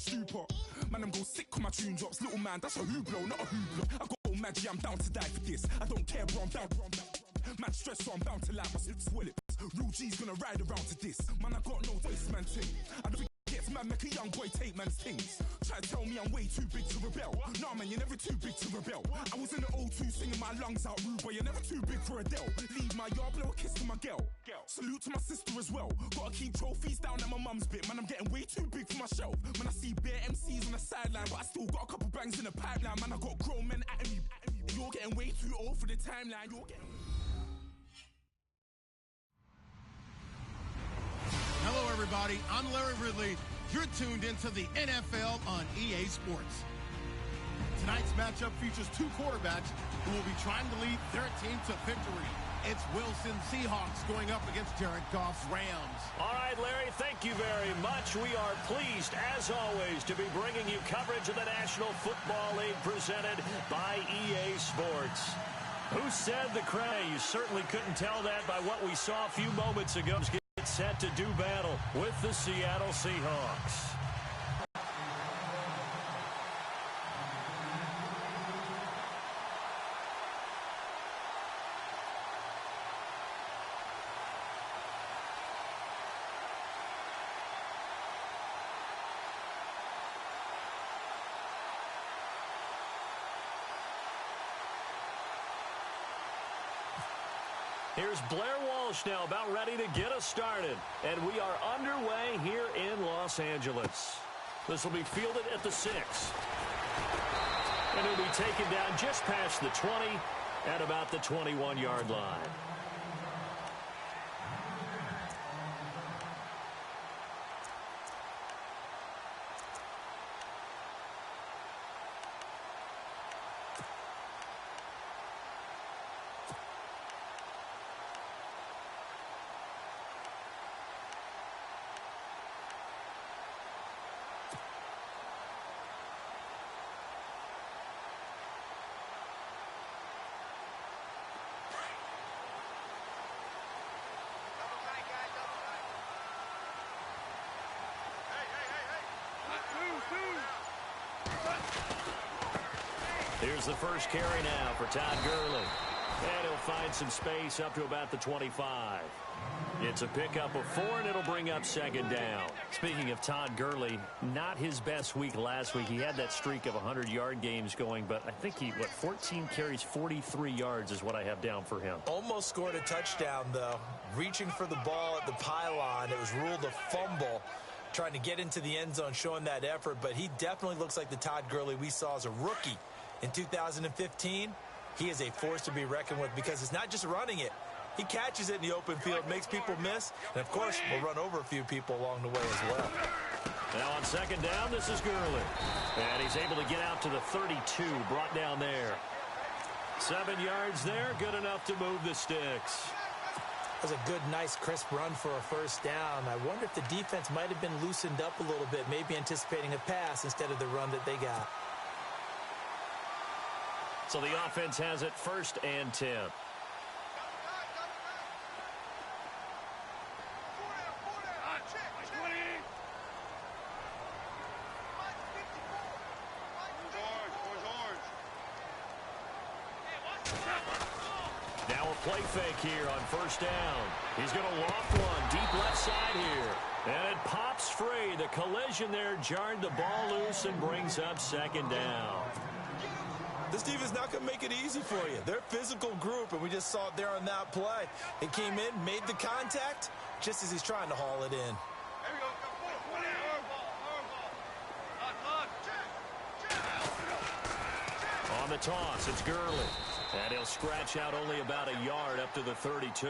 stupor. Man, I'm go sick when my tune drops. Little man, that's a hooplo, not a hooplo. I got all magic, I'm down to die for this. I don't care, bro, I'm down. Man, stress, so I'm bound to lie. My slips will it. Real G's gonna ride around to this. Man, I got no voice, man, thing. I don't get man, make a young boy take man's things. Try to tell me I'm way too big to rebel. Nah, man, you're never too big to rebel. I was in the O2 singing my lungs out, rude boy. You're never too big for Adele. Leave my yard, blow a kiss to my girl. Salute to my sister as well. Gotta keep trophies down at my mum's bit. Man, I'm getting way too big for my shelf. Man, I see bare MCs on the sideline, but I still got a couple bangs in the pipeline. Man, I got grown men at me. You're getting way too old for the timeline. You're getting... Hello, everybody. I'm Larry Ridley. You're tuned into the NFL on EA Sports. Tonight's matchup features two quarterbacks who will be trying to lead their team to victory. It's Wilson Seahawks going up against Jared Goff's Rams. All right, Larry, thank you very much. We are pleased, as always, to be bringing you coverage of the National Football League presented by EA Sports. Who said the crowd? You certainly couldn't tell that by what we saw a few moments ago. Get set to do battle with the Seattle Seahawks. Here's Blair Walsh now about ready to get us started. And we are underway here in Los Angeles. This will be fielded at the 6. And he'll be taken down just past the 20 at about the 21-yard line. Here's the first carry now for Todd Gurley. And he'll find some space up to about the 25. It's a pickup of 4, and it'll bring up second down. Speaking of Todd Gurley, not his best week last week. He had that streak of 100-yard games going, but I think 14 carries, 43 yards is what I have down for him. Almost scored a touchdown, though. Reaching for the ball at the pylon. It was ruled a fumble. Trying to get into the end zone, showing that effort, but he definitely looks like the Todd Gurley we saw as a rookie in 2015. He is a force to be reckoned with because it's not just running it. He catches it in the open field, makes people miss, and, of course, will run over a few people along the way as well. Now on second down, this is Gurley. And he's able to get out to the 32, brought down there. 7 yards there, good enough to move the sticks. That was a good, nice, crisp run for a first down. I wonder if the defense might have been loosened up a little bit, maybe anticipating a pass instead of the run that they got. So the offense has it 1st and 10. Now a play fake here on first down. He's going to loft one deep left side here. And it pops free. The collision there jarred the ball loose and brings up second down. This defense not going to make it easy for you. They're a physical group, and we just saw it there on that play. It came in, made the contact, just as he's trying to haul it in. On the toss, it's Gurley. And he'll scratch out only about a yard up to the 32.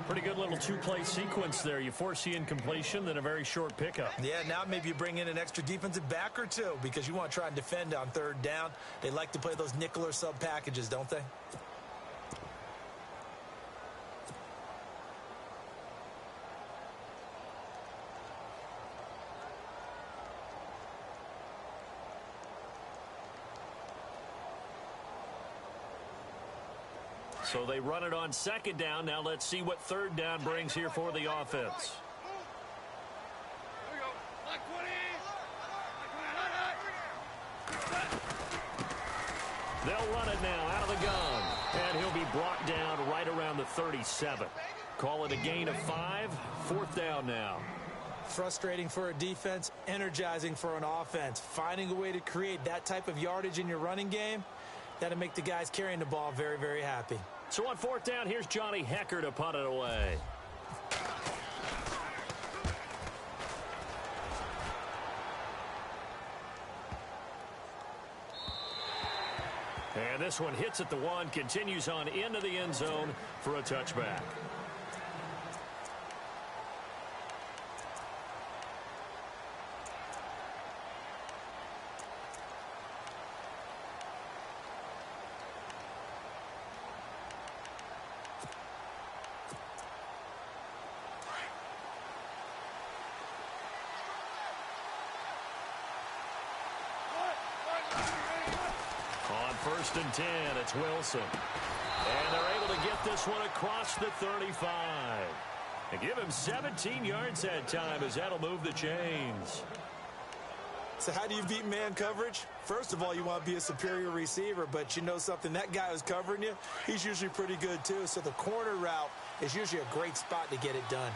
Pretty good little two-play sequence there. You foresee incompletion, then a very short pickup. Yeah, now maybe you bring in an extra defensive back or two because you want to try and defend on third down. They like to play those nickel or sub packages, don't they? So they run it on second down. Now let's see what third down brings here for the offense. They'll run it now out of the gun. And he'll be brought down right around the 37. Call it a gain of 5. 4th down now. Frustrating for a defense, energizing for an offense. Finding a way to create that type of yardage in your running game, that'll make the guys carrying the ball very, very happy. So on 4th down, here's Johnny Hecker to punt it away. And this one hits at the 1, continues on into the end zone for a touchback. First and 10, it's Wilson. And they're able to get this one across the 35. And give him 17 yards that time as that'll move the chains. So how do you beat man coverage? First of all, you want to be a superior receiver, but you know something, that guy who's covering you, he's usually pretty good too. So the corner route is usually a great spot to get it done.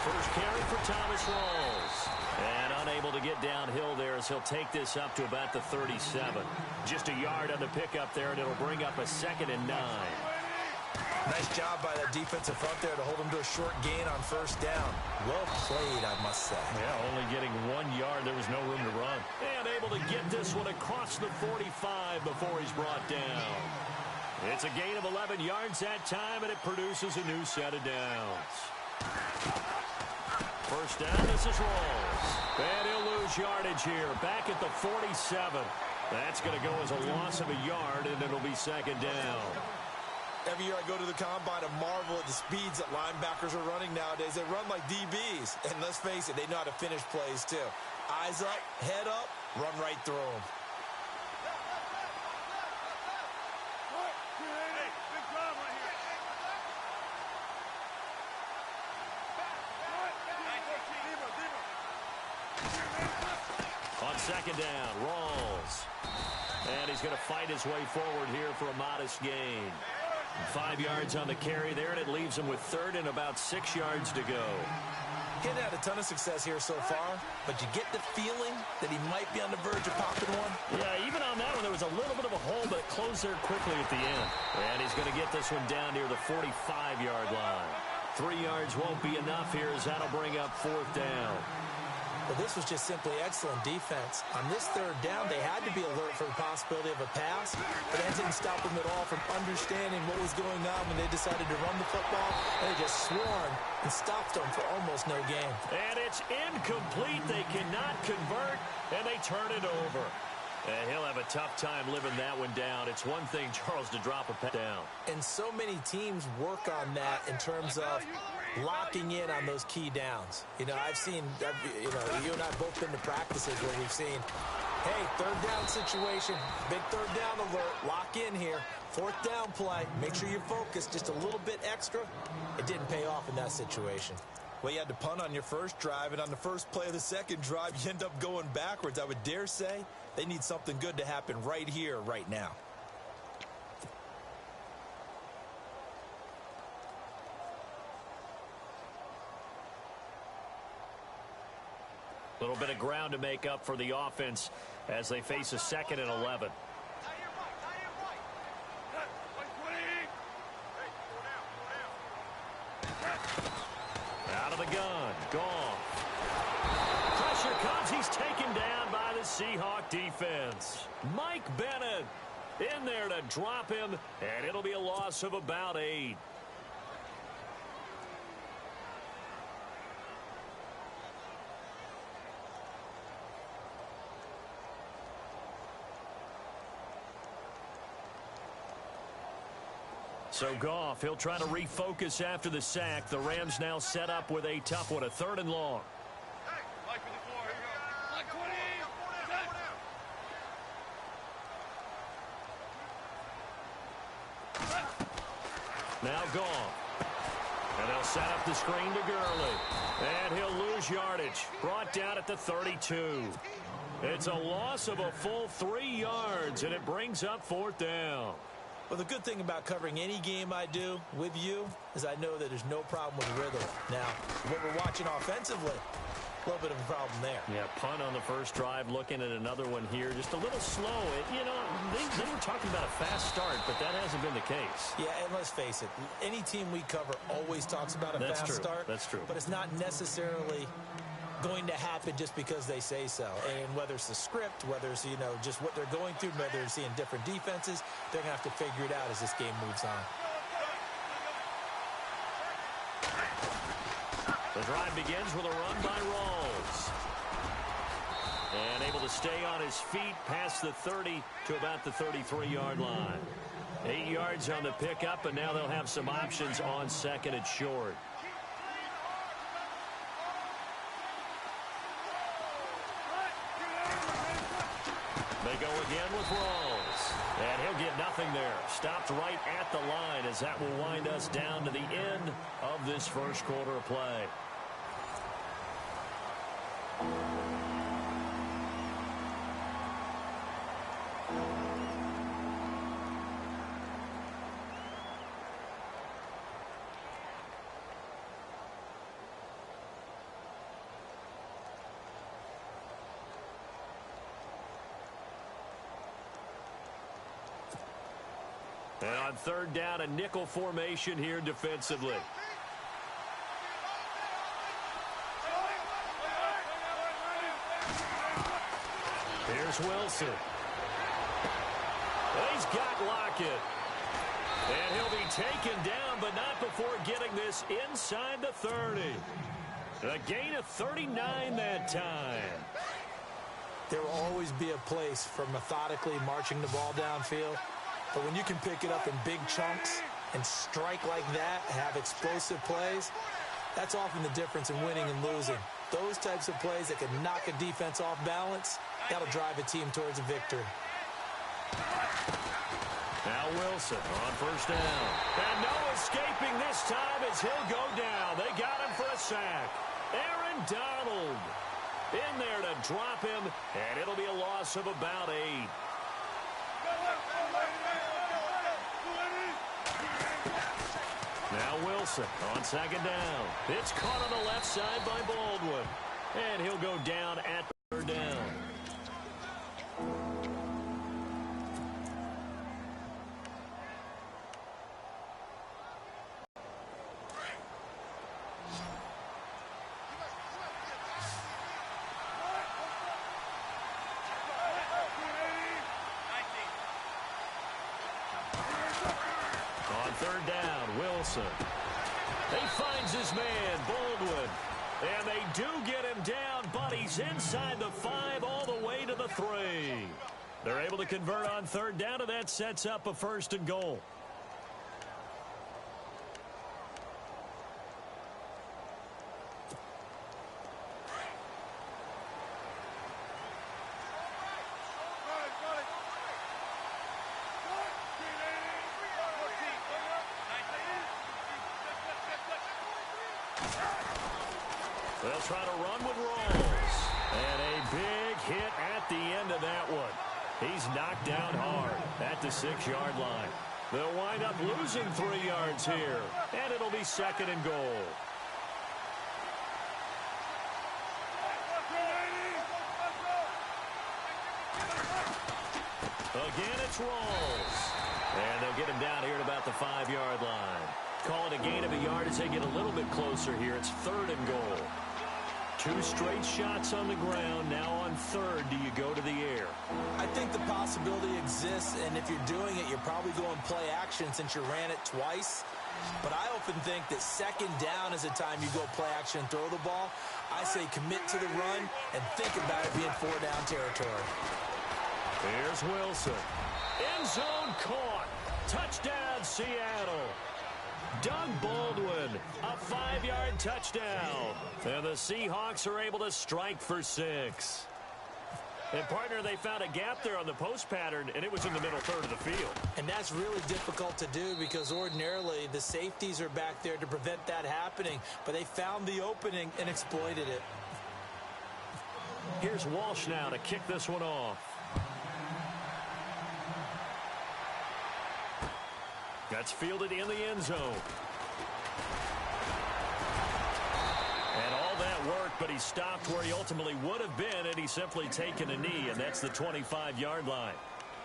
First carry for Thomas Rawls. And unable to get downhill there as he'll take this up to about the 37. Just a yard on the pickup there, and it'll bring up a 2nd and 9. Nice job by that defensive front there to hold him to a short gain on first down. Well played, I must say. Yeah, only getting 1 yard. There was no room to run. And able to get this one across the 45 before he's brought down. It's a gain of 11 yards that time, and it produces a new set of downs. First down, this is Rawls. And he'll lose yardage here, back at the 47. That's going to go as a loss of a yard, and it'll be 2nd down. Every year I go to the combine and marvel at the speeds that linebackers are running nowadays. They run like DBs. And let's face it, they know how to finish plays too. Eyes up, head up, run right through them. On 2nd down, Rawls. And he's going to fight his way forward here for a modest gain. 5 yards on the carry there, and it leaves him with 3rd and about 6 yards to go. He hadn't had a ton of success here so far, but you get the feeling that he might be on the verge of popping one. Yeah, even on that one, there was a little bit of a hole, but it closed there quickly at the end. And he's going to get this one down near the 45-yard line. 3 yards won't be enough here as that'll bring up 4th down. Well, this was just simply excellent defense. On this 3rd down, they had to be alert for the possibility of a pass, but that didn't stop them at all from understanding what was going on when they decided to run the football. They just swarmed and stopped them for almost no gain. And it's incomplete. They cannot convert, and they turn it over. And he'll have a tough time living that one down. It's one thing, Charles, to drop a pet down. And so many teams work on that in terms of locking in on those key downs. You know, I've seen, you and I both been to practices where we've seen, hey, 3rd down situation, big 3rd down alert, lock in here. 4th down play, make sure you're focused just a little bit extra. It didn't pay off in that situation. Well, you had to punt on your first drive, and on the first play of the 2nd drive, you end up going backwards. I would dare say they need something good to happen right here, right now. A little bit of ground to make up for the offense as they face a 2nd and 11. Out of the gun, gone. Pressure comes, he's taken down by the Seahawk defense. Mike Bennett in there to drop him, and it'll be a loss of about 8. So Goff, he'll try to refocus after the sack. The Rams now set up with a tough one, a 3rd and long. Now Goff. And they'll set up the screen to Gurley. And he'll lose yardage. Brought down at the 32. It's a loss of a full 3 yards, and it brings up 4th down. Well, the good thing about covering any game I do with you is I know that there's no problem with rhythm. Now, what we're watching offensively, a little bit of a problem there. Yeah, punt on the first drive, looking at another one here. Just a little slow. They were talking about a fast start, but that hasn't been the case. Yeah, and let's face it, any team we cover always talks about a fast start. That's true. But it's not necessarily going to happen just because they say so. And whether it's the script, whether it's, just what they're going through, whether they're seeing different defenses, they're going to have to figure it out as this game moves on. The drive begins with a run by Rawls. And able to stay on his feet past the 30 to about the 33-yard line. 8 yards on the pickup, and now they'll have some options on 2nd and short. They go again with Rawls. And he'll get nothing there. Stopped right at the line as that will wind us down to the end of this first quarter of play. And on 3rd down, a nickel formation here defensively. Here's Wilson. He's got Lockett. And he'll be taken down, but not before getting this inside the 30. A gain of 39 that time. There will always be a place for methodically marching the ball downfield. But when you can pick it up in big chunks and strike like that, have explosive plays, that's often the difference in winning and losing. Those types of plays that can knock a defense off balance, that'll drive a team towards a victory. Now Wilson on 1st down. And no escaping this time as he'll go down. They got him for a sack. Aaron Donald in there to drop him, and it'll be a loss of about 8. Now Wilson on 2nd down. It's caught on the left side by Baldwin. And he'll go down at 3rd down. On 3rd down, Wilson. He finds his man, Baldwin. And they do get him down, but he's inside the 5 all the way to the 3. They're able to convert on 3rd down, and that sets up a 1st and goal. They'll try to run with Rawls. And a big hit at the end of that one. He's knocked down hard at the 6-yard line. They'll wind up losing 3 yards here. And it'll be 2nd and goal. Again, it's Rawls. And they'll get him down here at about the 5-yard line. Call it a gain of a yard as they get a little bit closer here. It's 3rd and goal. 2 straight shots on the ground. Now on 3rd, do you go to the air? I think the possibility exists, and if you're doing it, you're probably going play action since you ran it twice. But I often think that 2nd down is the time you go play action and throw the ball. I say commit to the run and think about it being 4-down territory. Here's Wilson. End zone caught. Touchdown, Seattle. Doug Baldwin, a 5-yard touchdown. And the Seahawks are able to strike for 6. And, partner, they found a gap there on the post pattern, and it was in the middle third of the field. And that's really difficult to do because ordinarily the safeties are back there to prevent that happening. But they found the opening and exploited it. Here's Walsh now to kick this one off. That's fielded in the end zone. And all that work, but he stopped where he ultimately would have been had he simply taken a knee, and that's the 25-yard line.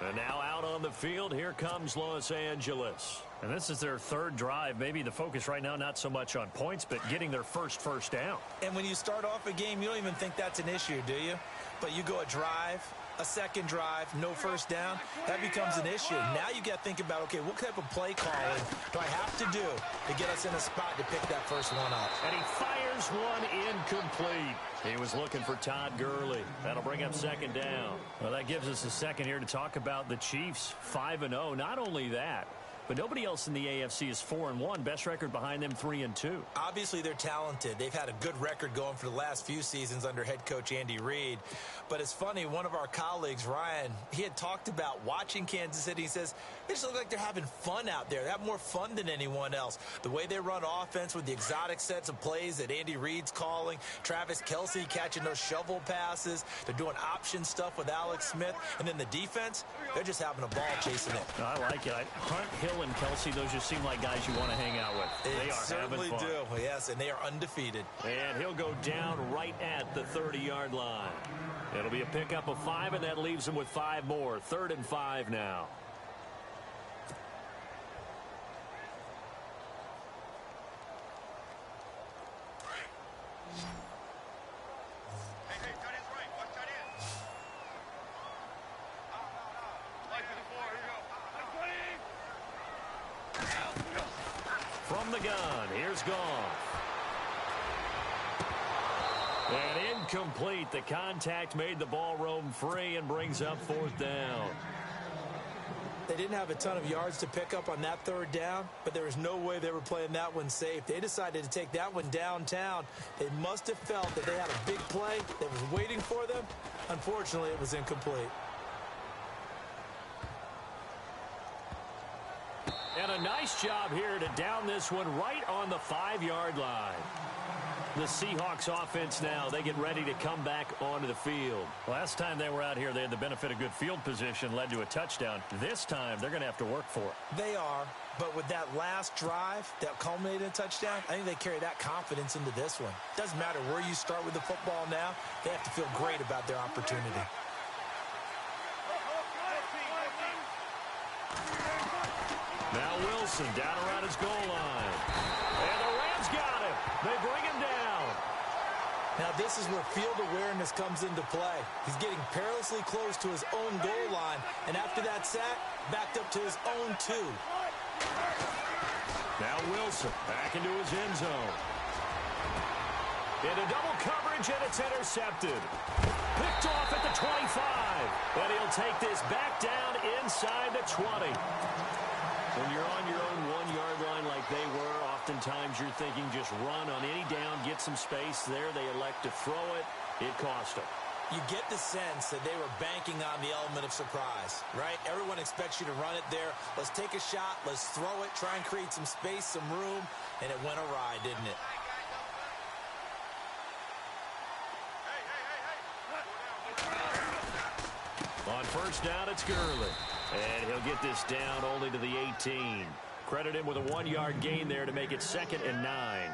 And now out on the field, here comes Los Angeles. And this is their third drive. Maybe the focus right now not so much on points, but getting their first down. And when you start off a game, you don't even think that's an issue, do you? But you go a drive, a second drive, no first down, that becomes an issue. Now you got to think about, okay, what type of play calling do I have to do to get us in a spot to pick that first one up? And he fires one incomplete. He was looking for Todd Gurley. That'll bring up second down. Well, that gives us a second here to talk about the Chiefs, 5-0. Not only that, but nobody else in the AFC is 4-1. Best record behind them, 3-2. Obviously, they're talented. They've had a good record going for the last few seasons under head coach Andy Reid. But it's funny, one of our colleagues, Ryan, he had talked about watching Kansas City. He says, they just look like they're having fun out there. They have more fun than anyone else. The way they run offense with the exotic sets of plays that Andy Reid's calling, Travis Kelce catching those shovel passes. They're doing option stuff with Alex Smith. And then the defense, they're just having a ball chasing it. I like it. Hunt, Hill, and Kelce, those just seem like guys you want to hang out with. They are having fun. Certainly do, yes, and they are undefeated. And he'll go down right at the 30-yard line. It'll be a pickup of 5, and that leaves him with 5 more. 3rd and 5 now. From the gun, here's Goff. And incomplete. The contact made the ball roam free and brings up 4th down. They didn't have a ton of yards to pick up on that 3rd down, but there was no way they were playing that one safe. They decided to take that one downtown. They must have felt that they had a big play that was waiting for them. Unfortunately, it was incomplete. And a nice job here to down this one right on the 5-yard line. The Seahawks offense now, they get ready to come back onto the field. Last time they were out here, they had the benefit of good field position, led to a touchdown. This time, they're going to have to work for it. They are, but with that last drive that culminated in a touchdown, I think they carry that confidence into this one. Doesn't matter where you start with the football now, they have to feel great about their opportunity. Now Wilson down around his goal line. And the Rams got him. They bring him down. Now this is where field awareness comes into play. He's getting perilously close to his own goal line. And after that sack, backed up to his own 2. Now Wilson back into his end zone. Into double coverage, and it's intercepted. Picked off at the 25. And he'll take this back down inside the 20. When you're on your own 1-yard line like they were, oftentimes you're thinking just run on any down, get some space. There they elect to throw it. It cost them. You get the sense that they were banking on the element of surprise, right? Everyone expects you to run it there. Let's take a shot. Let's throw it. Try and create some space, some room. And it went awry, didn't it? On 1st down, it's Gurley. And he'll get this down only to the 18. Credit him with a 1-yard gain there to make it 2nd and 9.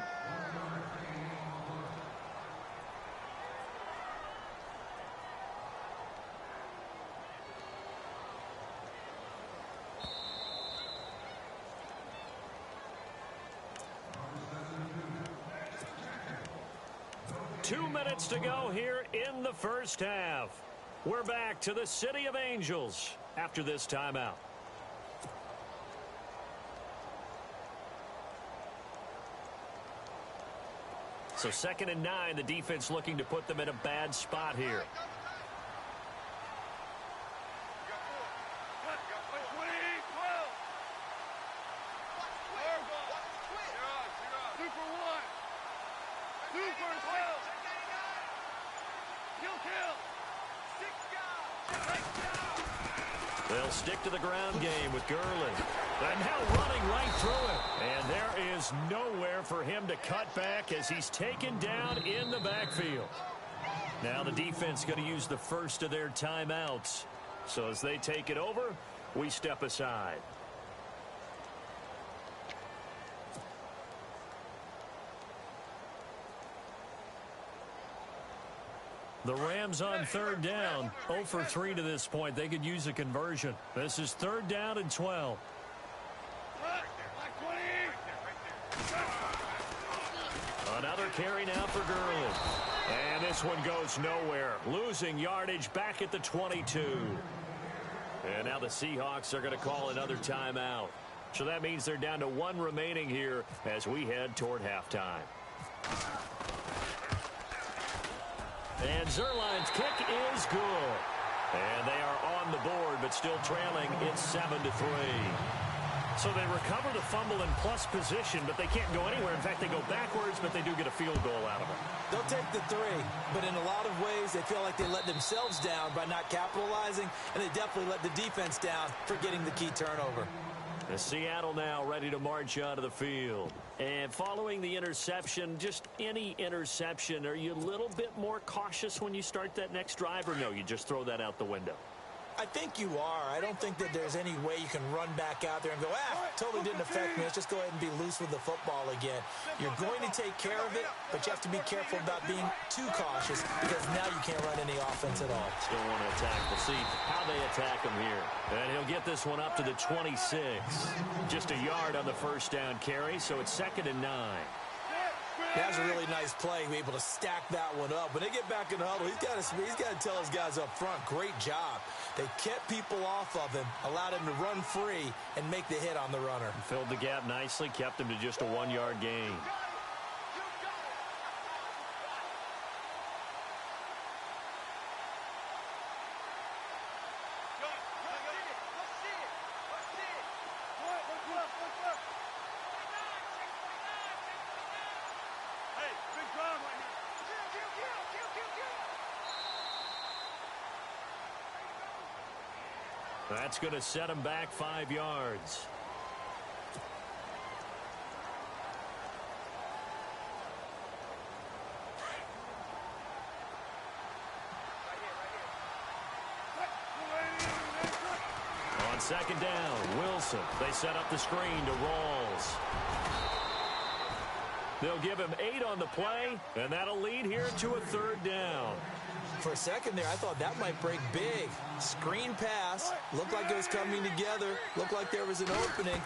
Two minutes to go here in the first half. We're back to the City of Angels after this timeout. So 2nd and 9, the defense looking to put them in a bad spot here. They'll stick to the ground game with Gurley. And now running right through it. And there is nowhere for him to cut back as he's taken down in the backfield. Now the defense going to use the first of their timeouts. So as they take it over, we step aside. The Rams on third down, 0 for 3 to this point. They could use a conversion. This is 3rd down and 12. Another carry now for Gurley. And this one goes nowhere. Losing yardage back at the 22. And now the Seahawks are going to call another timeout. So that means they're down to 1 remaining here as we head toward halftime. And Zerline's kick is good. And they are on the board, but still trailing. It's 7-3. So they recover the fumble in plus position, but they can't go anywhere. In fact, they go backwards, but they do get a field goal out of it. They'll take the 3, but in a lot of ways, they feel like they let themselves down by not capitalizing, and they definitely let the defense down for getting the key turnover. The Seattle now ready to march onto the field. And following the interception, just any interception, are you a little bit more cautious when you start that next drive, or no, you just throw that out the window? I think you are. I don't think that there's any way you can run back out there and go, totally didn't affect me. Let's just go ahead and be loose with the football again. You're going to take care of it, but you have to be careful about being too cautious because now you can't run any offense at all. Still want to attack. We'll see how they attack him here. And he'll get this one up to the 26. Just a yard on the first down carry, so it's 2nd and 9. That's a really nice play, be able to stack that one up. When they get back in the huddle, he's got to tell his guys up front, great job. They kept people off of him, allowed him to run free, and make the hit on the runner. Filled the gap nicely, kept him to just a 1-yard gain. That's going to set him back 5 yards. On 2nd down, Wilson. They set up the screen to Rawls. They'll give him 8 on the play, and that'll lead here to a 3rd down. For a second there, I thought that might break big. Screen pass. Looked like it was coming together. Looked like there was an opening.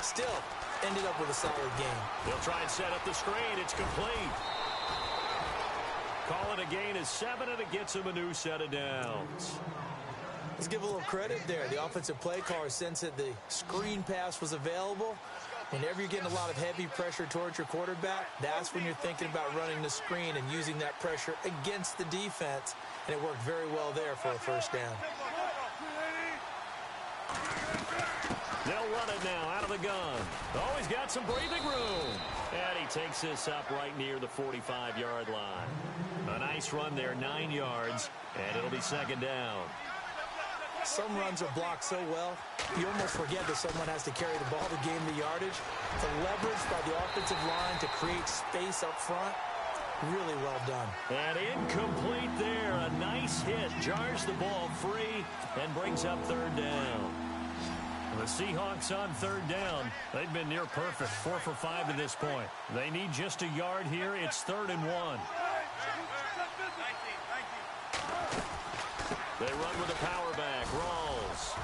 Still, ended up with a solid game. They'll try and set up the screen. It's complete. Call it a gain of 7, and it gets him a new set of downs. Let's give a little credit there. The offensive play caller sensed that the screen pass was available. Whenever you're getting a lot of heavy pressure towards your quarterback, that's when you're thinking about running the screen and using that pressure against the defense. And it worked very well there for a first down. They'll run it now out of the gun. Oh, he's got some breathing room. And he takes this up right near the 45-yard line. A nice run there, 9 yards, and it'll be 2nd down. Some runs are blocked so well, you almost forget that someone has to carry the ball to gain the yardage. The leverage by the offensive line to create space up front, really well done. And incomplete there. A nice hit. Jars the ball free and brings up 3rd down. The Seahawks on 3rd down. They've been near perfect. 4 for 5 to this point. They need just a yard here. It's 3rd and 1. They run with a power back. Rawls.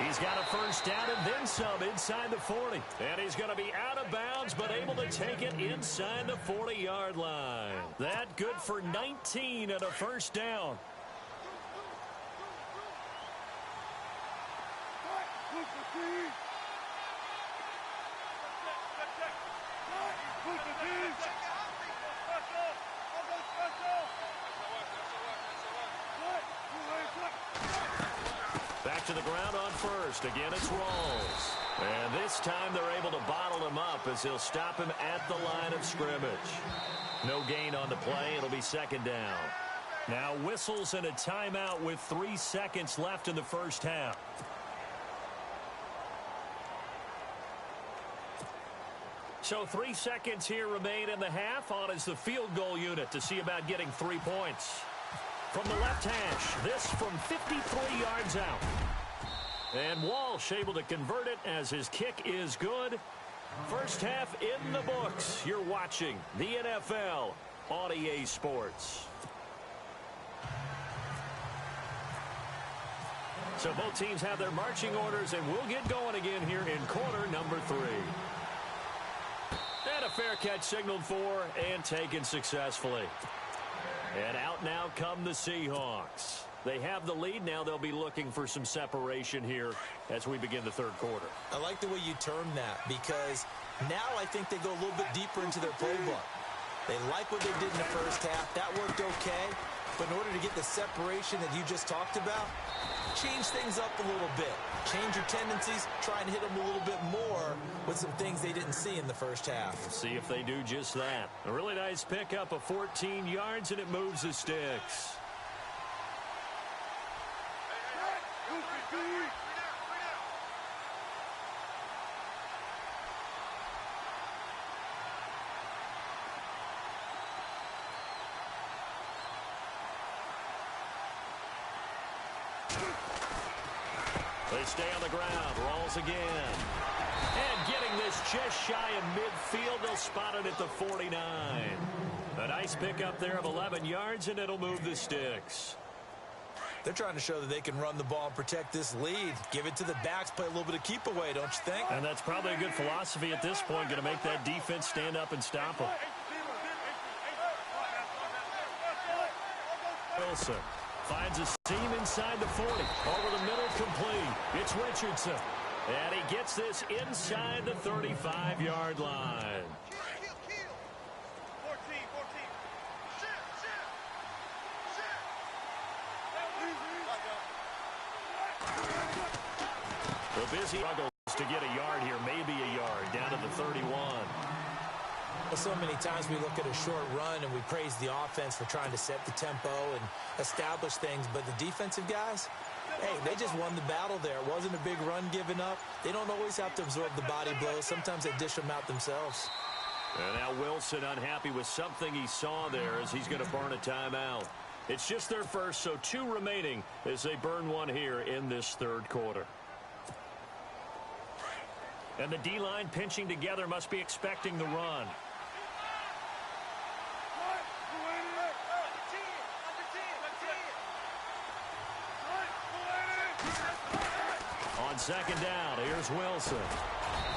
He's got a first down and then some inside the 40. And he's going to be out of bounds, but able to take it inside the 40-yard line. That good for 19 and a first down. Back to the ground on first. Again, it's Rawls. And this time they're able to bottle him up as he'll stop him at the line of scrimmage. No gain on the play. It'll be 2nd down. Now whistles and a timeout with 3 seconds left in the first half. So 3 seconds here remain in the half. On is the field goal unit to see about getting 3 points. From the left hash, this from 53 yards out. And Walsh able to convert it as his kick is good. First half in the books. You're watching the NFL on EA Sports. So both teams have their marching orders, and we'll get going again here in quarter number 3. And a fair catch signaled for and taken successfully. And out now come the Seahawks. They have the lead. Now they'll be looking for some separation here as we begin the third quarter. I like the way you term that, because now I think they go a little bit deeper into their playbook. They like what they did in the first half. That worked okay. But in order to get the separation that you just talked about, change things up a little bit. Change your tendencies. Try and hit them a little bit more with some things they didn't see in the first half. We'll see if they do just that. A really nice pickup of 14 yards, and it moves the sticks. They stay on the ground. Rolls again. And getting this just shy of midfield. They'll spot it at the 49. A nice pickup there of 11 yards, and it'll move the sticks. They're trying to show that they can run the ball and protect this lead. Give it to the backs, play a little bit of keep away, don't you think? And that's probably a good philosophy at this point. Going to make that defense stand up and stop them. Wilson finds a seam inside the 40. Over the middle, complete. It's Richardson. And he gets this inside the 35-yard line. The busy struggles to get a yard here, maybe a yard, down to the 31. Well, so many times we look at a short run and we praise the offense for trying to set the tempo and establish things, but the defensive guys, hey, they just won the battle there. It wasn't a big run given up. They don't always have to absorb the body blows. Sometimes they dish them out themselves. And now Wilson unhappy with something he saw there as he's going to burn a timeout. It's just their first, so 2 remaining as they burn one here in this third quarter. And the D-line pinching together, must be expecting the run. On second down, here's Wilson.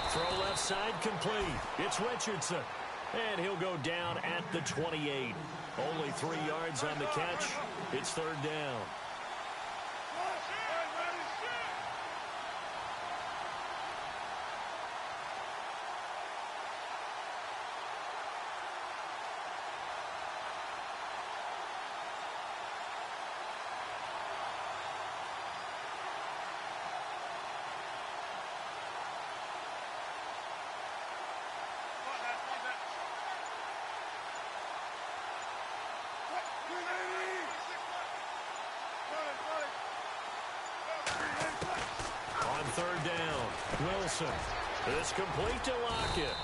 Throw left side complete. It's Richardson. And he'll go down at the 28. Only 3 yards on the catch. It's third down. Third down, Wilson. It's complete to Lockett.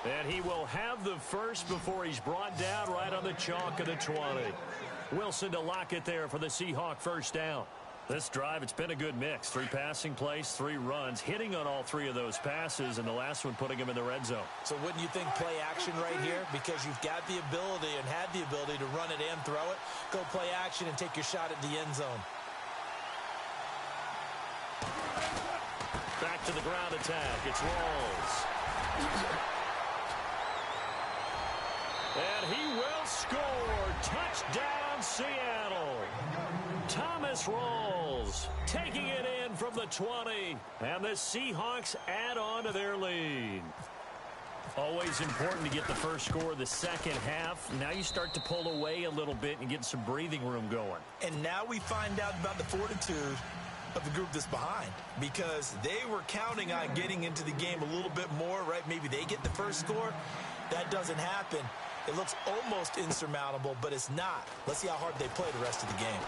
And he will have the first before he's brought down right on the chalk of the 20. Wilson to Lockett there for the Seahawk first down. This drive, it's been a good mix. 3 passing plays, 3 runs, hitting on all 3 of those passes, and the last one putting him in the red zone. So wouldn't you think play action right here? Because you've got the ability and had the ability to run it and throw it. Go play action and take your shot at the end zone. Back to the ground attack. It's Rawls. And he will score. Touchdown, Seattle. Thomas Rawls taking it in from the 20. And the Seahawks add on to their lead. Always important to get the first score of the second half. Now you start to pull away a little bit and get some breathing room going. And now we find out about the fortitude of the group that's behind, because they were counting on getting into the game a little bit more, right? Maybe they get the first score. That doesn't happen. It looks almost insurmountable, but it's not. Let's see how hard they play the rest of the game.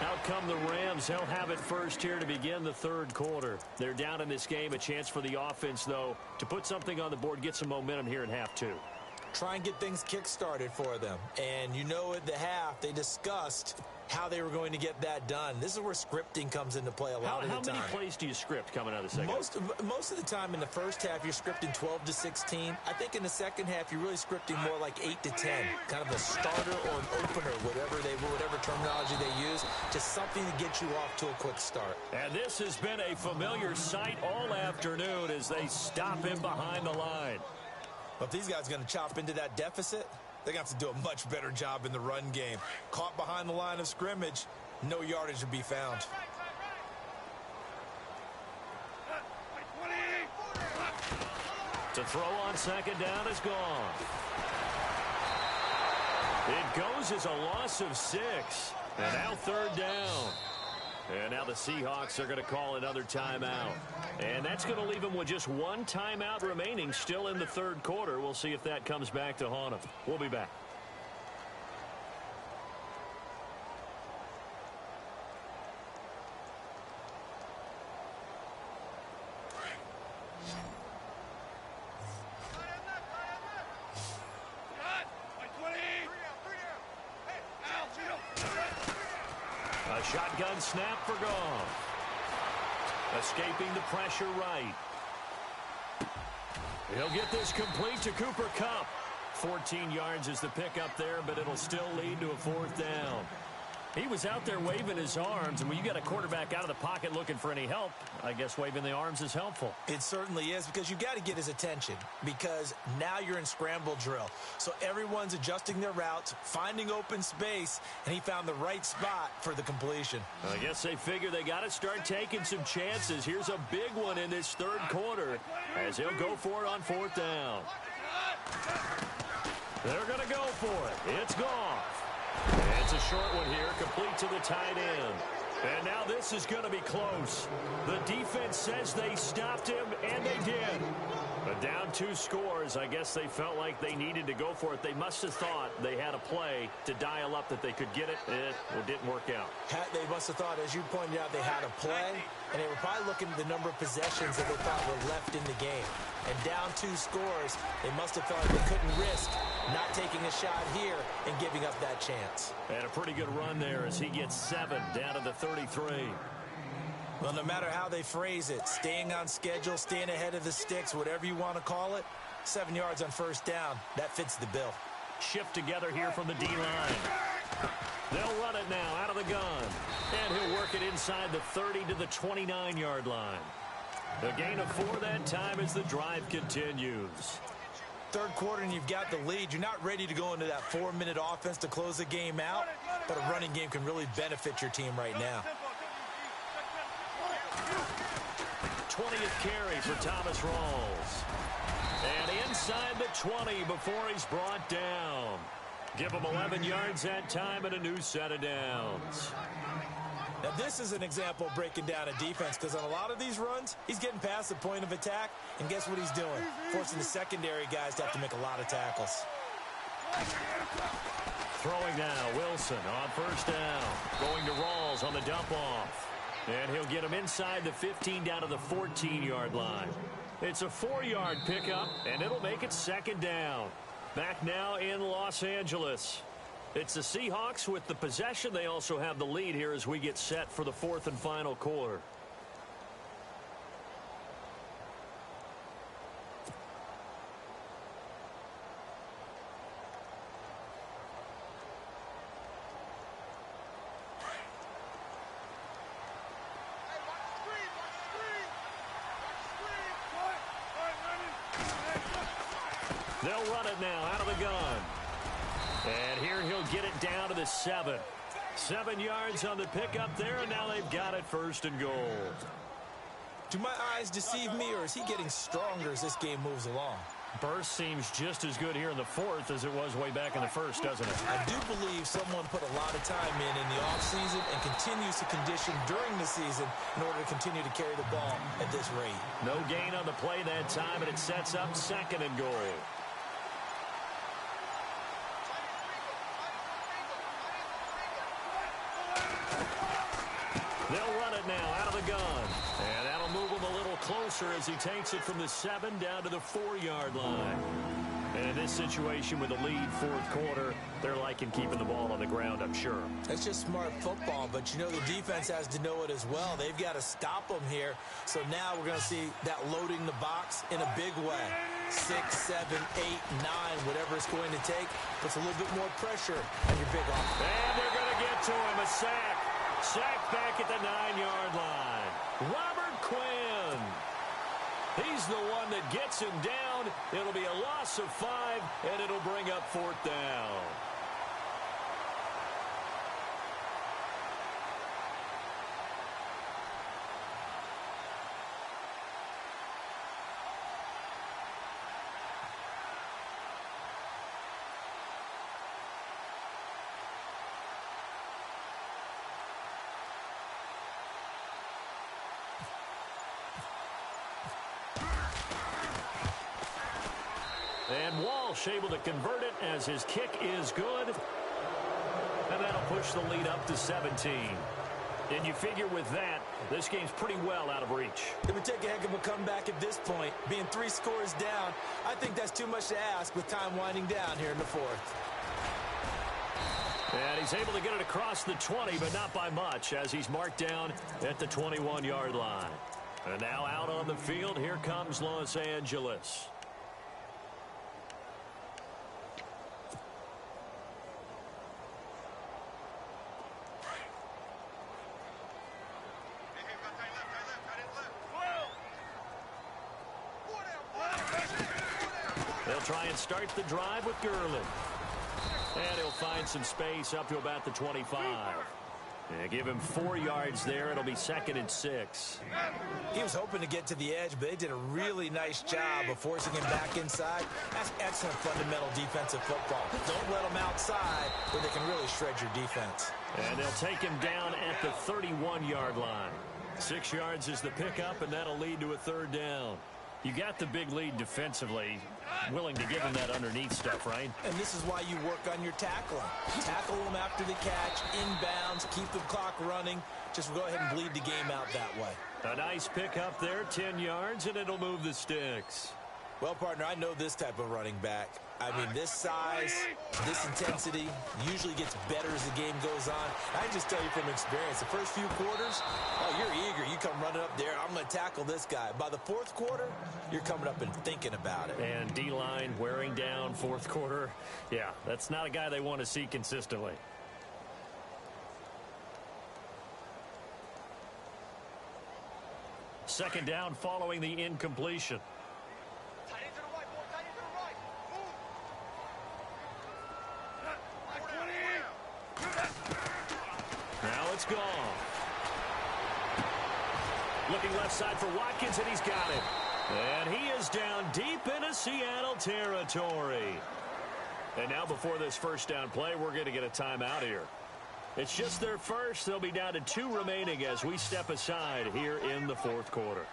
Out come the Rams. They'll have it first here to begin the third quarter. They're down in this game. A chance for the offense, though, to put something on the board, get some momentum here in half two. Try and get things kick-started for them. And you know at the half, they discussed how they were going to get that done. This is where scripting comes into play a lot of the time. How many plays do you script coming out of the second? Most of the time in the first half, you're scripting 12 to 16. I think in the second half, you're really scripting more like 8 to 10. Kind of a starter or an opener, whatever terminology they use, just something to get you off to a quick start. And this has been a familiar sight all afternoon as they stop him behind the line. But if these guys are going to chop into that deficit, they're going to have to do a much better job in the run game. Caught behind the line of scrimmage, no yardage to be found. To throw on second down is gone. It goes as a loss of 6. And now third down. And now the Seahawks are going to call another timeout. And that's going to leave them with just one timeout remaining still in the third quarter. We'll see if that comes back to haunt them. We'll be back. A shotgun snap for Goff. Escaping the pressure right. He'll get this complete to Cooper Kupp. 14 yards is the pickup there, but it'll still lead to a fourth down. He was out there waving his arms, and when you got a quarterback out of the pocket looking for any help, I guess waving the arms is helpful. It certainly is, because you got to get his attention, because now you're in scramble drill. So everyone's adjusting their routes, finding open space, and he found the right spot for the completion. I guess they figure they got to start taking some chances. Here's a big one in this third quarter as he'll go for it on fourth down. They're going to go for it. It's Goff. It's a short one here, complete to the tight end. And now this is going to be close. The defense says they stopped him, and they did. But down 2 scores, I guess they felt like they needed to go for it. They must have thought they had a play to dial up that they could get it. It didn't work out. They must have thought, as you pointed out, they had a play, and they were probably looking at the number of possessions that they thought were left in the game. And down 2 scores, they must have felt like they couldn't risk not taking a shot here and giving up that chance. And a pretty good run there as he gets 7 down to the 33. Well, no matter how they phrase it, staying on schedule, staying ahead of the sticks, whatever you want to call it, 7 yards on first down, that fits the bill. Shift together here from the D-line. They'll run it now out of the gun. And he'll work it inside the 30 to the 29-yard line. A gain of 4 that time as the drive continues. Third quarter and you've got the lead. You're not ready to go into that 4-minute offense to close the game out, but a running game can really benefit your team right now. 20th carry for Thomas Rawls. And inside the 20 before he's brought down. Give him 11 yards that time and a new set of downs. Now, this is an example of breaking down a defense, because on a lot of these runs, he's getting past the point of attack, and guess what he's doing? Forcing the secondary guys to have to make a lot of tackles. Throwing now, Wilson on first down. Going to Rawls on the dump-off. And he'll get him inside the 15 down to the 14-yard line. It's a 4-yard pickup, and it'll make it second down. Back now in Los Angeles. It's the Seahawks with the possession. They also have the lead here as we get set for the fourth and final quarter. They'll run it now out of the gun. And here he'll get it down to the 7. 7 yards on the pickup there, and now they've got it first and goal. Do my eyes deceive me, or is he getting stronger as this game moves along? Burst seems just as good here in the fourth as it was way back in the first, doesn't it? I do believe someone put a lot of time in the offseason and continues to condition during the season in order to continue to carry the ball at this rate. No gain on the play that time, and it sets up second and goal. They'll run it now out of the gun. And that'll move him a little closer as he takes it from the 7 down to the 4-yard line. And in this situation with the lead fourth quarter, they're liking keeping the ball on the ground, I'm sure. That's just smart football, but you know the defense has to know it as well. They've got to stop them here. So now we're going to see that loading the box in a big way. 6, 7, 8, 9, whatever it's going to take, puts a little bit more pressure on your big offense. And they're going to get to him, a sack. Sack back at the 9-yard line. Robert Quinn. He's the one that gets him down. It'll be a loss of 5, and it'll bring up 4th down. And Walsh able to convert it as his kick is good. And that'll push the lead up to 17. And you figure with that, this game's pretty well out of reach. It would take a heck of a comeback at this point. Being 3 scores down, I think that's too much to ask with time winding down here in the fourth. And he's able to get it across the 20, but not by much, as he's marked down at the 21-yard line. And now out on the field, here comes Los Angeles. They'll try and start the drive with Gurley. And he'll find some space up to about the 25. And give him 4 yards there. It'll be 2nd and 6. He was hoping to get to the edge, but they did a really nice job of forcing him back inside. That's excellent fundamental defensive football. Don't let them outside where they can really shred your defense. And they'll take him down at the 31-yard line. 6 yards is the pickup, and that'll lead to a 3rd down. You got the big lead defensively, willing to give them that underneath stuff, right? And this is why you work on your tackling. Tackle them after the catch, inbounds, keep the clock running. Just go ahead and bleed the game out that way. A nice pickup there, 10 yards, and it'll move the sticks. Well, partner, I know this type of running back. I mean, this size, this intensity usually gets better as the game goes on. I can just tell you from experience, the first few quarters, oh, you're eager. You come running up there, I'm going to tackle this guy. By the 4th quarter, you're coming up and thinking about it. And D-line wearing down 4th quarter. Yeah, that's not a guy they want to see consistently. Second down following the incompletion. Now it's gone. Looking left side for Watkins, and he's got it. And he is down deep into Seattle territory. And now before this first down play, we're going to get a timeout here. It's just their first. They'll be down to 2 remaining as we step aside here in the 4th quarter.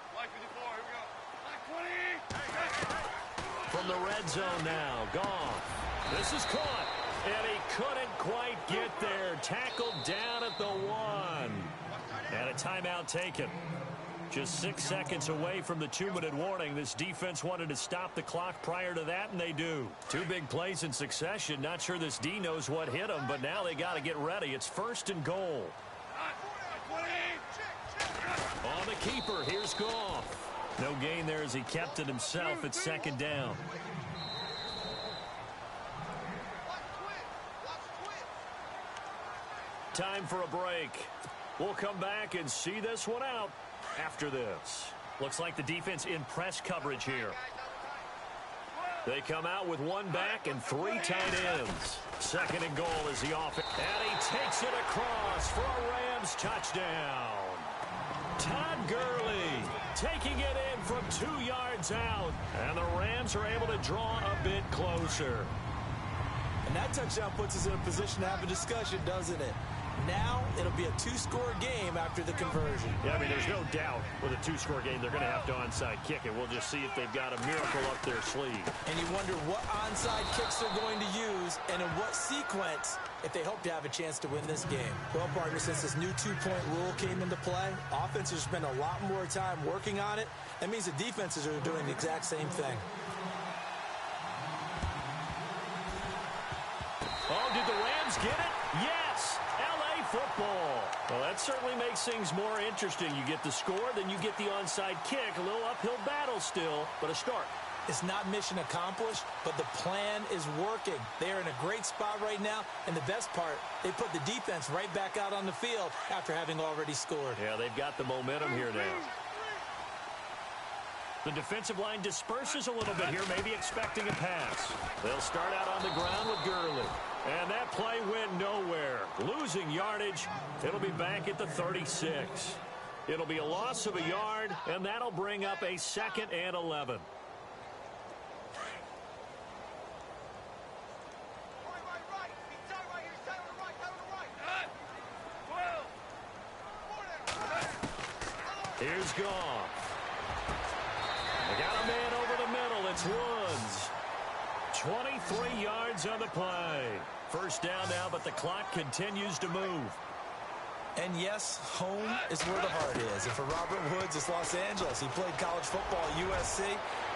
From the red zone now, gone. This is caught. And he couldn't quite get there. Tackled down at the 1. And a timeout taken. Just 6 seconds away from the 2-minute warning. This defense wanted to stop the clock prior to that, and they do. 2 big plays in succession. Not sure this D knows what hit him, but now they got to get ready. It's 1st and goal. On the keeper, here's Goff. No gain there as he kept it himself at 2nd down. Time for a break. We'll come back and see this one out after this. Looks like the defense in press coverage here. They come out with one back and 3 tight ends. Second and goal is the offense. And he takes it across for a Rams touchdown. Todd Gurley taking it in from 2 yards out. And the Rams are able to draw a bit closer. And that touchdown puts us in a position to have a discussion, doesn't it? Now it'll be a 2-score game after the conversion. Yeah, I mean, there's no doubt with a 2-score game they're going to have to onside kick it. We'll just see if they've got a miracle up their sleeve. And you wonder what onside kicks they're going to use and in what sequence if they hope to have a chance to win this game. Well, partner, since this new 2-point rule came into play, offenses spend a lot more time working on it. That means the defenses are doing the exact same thing. Oh, did the Rams get it? Yes! L.A. football. Well, that certainly makes things more interesting. You get the score, then you get the onside kick. A little uphill battle still, but a start. It's not mission accomplished, but the plan is working. They are in a great spot right now, and the best part, they put the defense right back out on the field after having already scored. Yeah, they've got the momentum here now. The defensive line disperses a little bit here, maybe expecting a pass. They'll start out on the ground with Gurley. And that play went nowhere. Losing yardage. It'll be back at the 36. It'll be a loss of a yard, and that'll bring up a 2nd and 11. Here's Goff. They got a man over the middle. It's Woods. 23 yards on the play. First down now, but the clock continues to move. And yes, home is where the heart is. And for Robert Woods, it's Los Angeles. He played college football at USC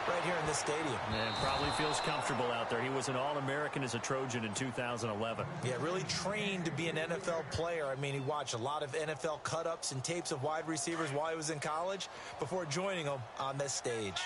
right here in this stadium. And probably feels comfortable out there. He was an All-American as a Trojan in 2011. Yeah, really trained to be an NFL player. I mean, he watched a lot of NFL cut-ups and tapes of wide receivers while he was in college before joining them on this stage.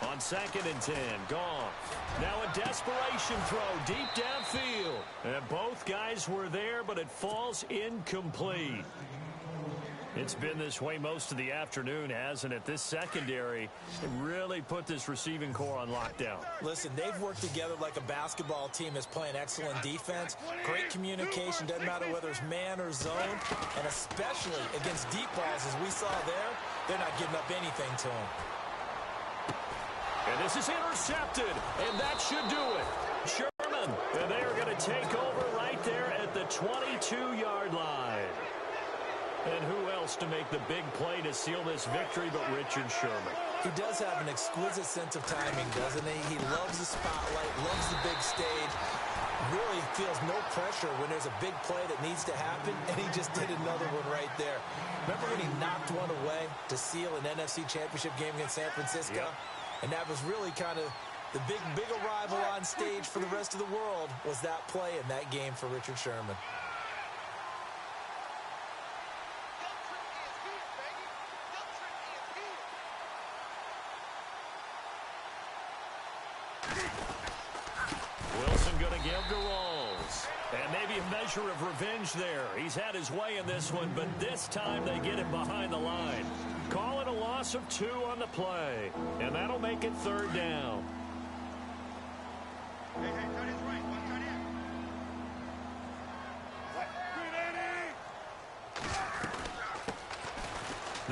On 2nd and 10, Goff. Now a desperation throw deep downfield. And both guys were there, but it falls incomplete. It's been this way most of the afternoon, hasn't it? This secondary really put this receiving core on lockdown. Listen, they've worked together like a basketball team that's playing excellent defense. Great communication, doesn't matter whether it's man or zone. And especially against deep balls, as we saw there, they're not giving up anything to them. And this is intercepted, and that should do it. Sherman, and they are going to take over right there at the 22-yard line. And who else to make the big play to seal this victory but Richard Sherman? He does have an exquisite sense of timing, doesn't he? He loves the spotlight, loves the big stage, really feels no pressure when there's a big play that needs to happen, and he just did another one right there. Remember when he knocked one away to seal an NFC Championship game against San Francisco? Yep. And that was really kind of the big arrival on stage for the rest of the world was that play in that game for Richard Sherman. Wilson going to give to Rolls. And maybe a measure of revenge there. He's had his way in this one, but this time they get him behind the line. Call it a loss of 2 on the play. And that'll make it 3rd down. Hey, cut his right. One cut in.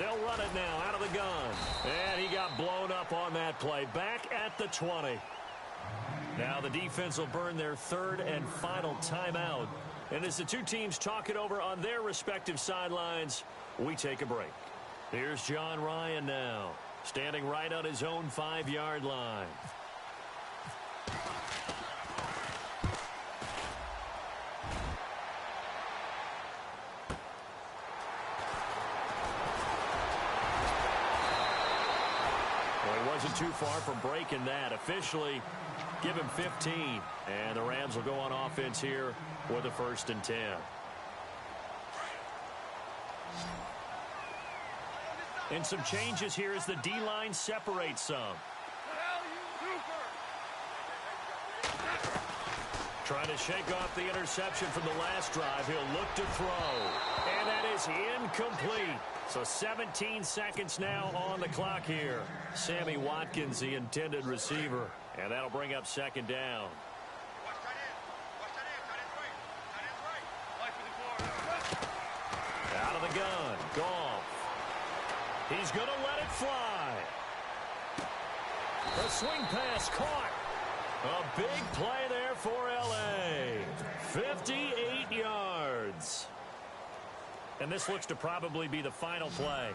They'll run it now out of the gun. And he got blown up on that play. Back at the 20. Now the defense will burn their 3rd and final timeout. And as the two teams talk it over on their respective sidelines, we take a break. Here's John Ryan now, standing right on his own 5-yard line. Well, he wasn't too far from breaking that. Officially, give him 15. And the Rams will go on offense here with a 1st and 10. And some changes here as the D-line separates some. Trying to shake off the interception from the last drive. He'll look to throw. And that is incomplete. So 17 seconds now on the clock here. Sammy Watkins, the intended receiver. And that'll bring up second down. Out of the gun. Goff. He's going to let it fly. The swing pass caught. A big play there for L.A. 58 yards. And this looks to probably be the final play.